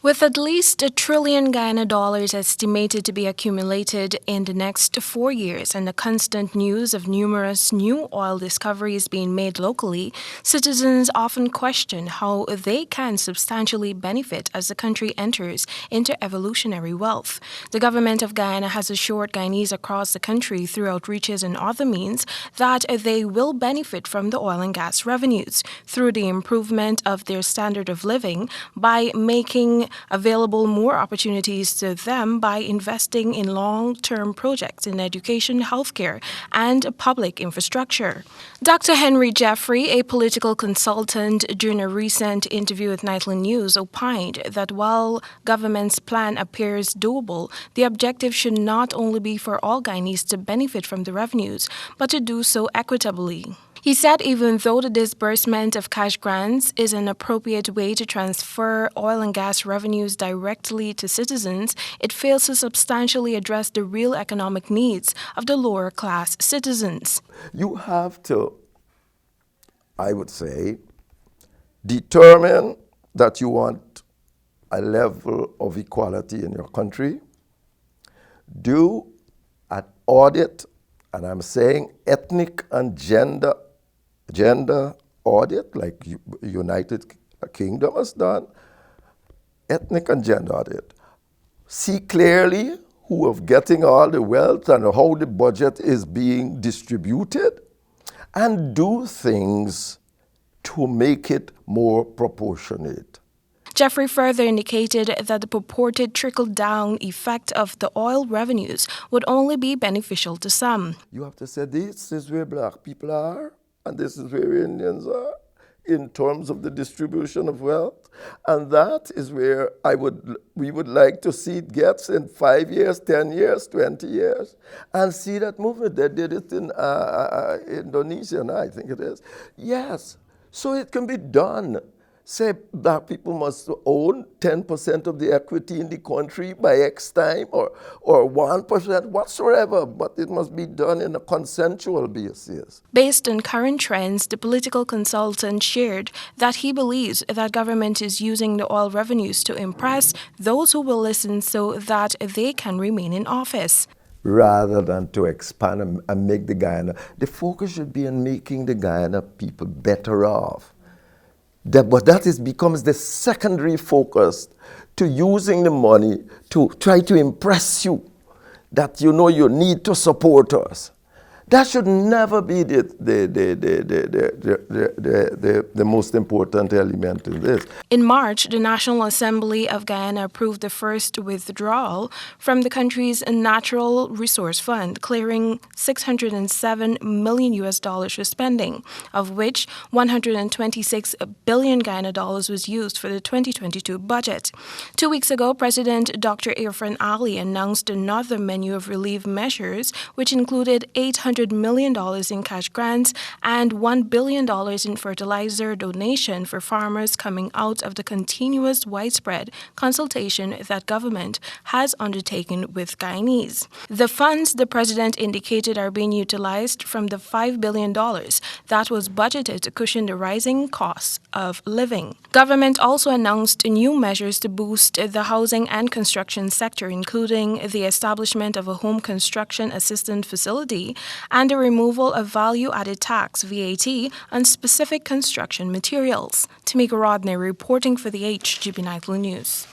With at least $1 trillion Guyana dollars estimated to be accumulated in the next 4 years and the constant news of numerous new oil discoveries being made locally, citizens often question how they can substantially benefit as the country enters into evolutionary wealth. The Government of Guyana has assured Guyanese across the country through outreaches and other means that they will benefit from the oil and gas revenues through the improvement of their standard of living by making available more opportunities to them by investing in long-term projects in education, healthcare, and public infrastructure. Dr. Henry Jeffrey, a political consultant, during a recent interview with Nightly News, opined that while government's plan appears doable, the objective should not only be for all Guyanese to benefit from the revenues, but to do so equitably. He said even though the disbursement of cash grants is an appropriate way to transfer oil and gas revenues directly to citizens, it fails to substantially address the real economic needs of the lower class citizens. You have to, I would say, determine that you want a level of equality in your country. Do an audit, and I'm saying ethnic and gender audit, like United Kingdom has done, ethnic and gender audit. See clearly who is getting all the wealth and how the budget is being distributed, and do things to make it more proportionate. Jeffrey further indicated that the purported trickle-down effect of the oil revenues would only be beneficial to some. You have to say this is where black people are, and this is where Indians are in terms of the distribution of wealth. And that is where we would like to see it gets in 5 years, 10 years, 20 years, and see that movement. They did it in Indonesia, I think it is. Yes, so it can be done. Say black people must own 10% of the equity in the country by X time or 1% whatsoever, but it must be done in a consensual basis. Based on current trends, the political consultant shared that he believes that government is using the oil revenues to impress those who will listen so that they can remain in office. Rather than to expand and make the Guyana, the focus should be on making the Guyana people better off. But that becomes the secondary focus to using the money to try to impress you that you need to support us. That should never be the most important element in this. In March, the National Assembly of Guyana approved the first withdrawal from the country's Natural Resource Fund, clearing $607 million for spending, of which $126 billion Guyana dollars was used for the 2022 budget. 2 weeks ago, President Dr. Irfan Ali announced another menu of relief measures, which included $800 million in cash grants and $1 billion in fertilizer donation for farmers coming out of the continuous widespread consultation that government has undertaken with Guyanese. The funds, the president indicated, are being utilized from the $5 billion that was budgeted to cushion the rising costs of living. Government also announced new measures to boost the housing and construction sector, including the establishment of a home construction assistance facility and the removal of value-added tax, VAT, on specific construction materials. Timeka Rodney reporting for the HGB Nightly News.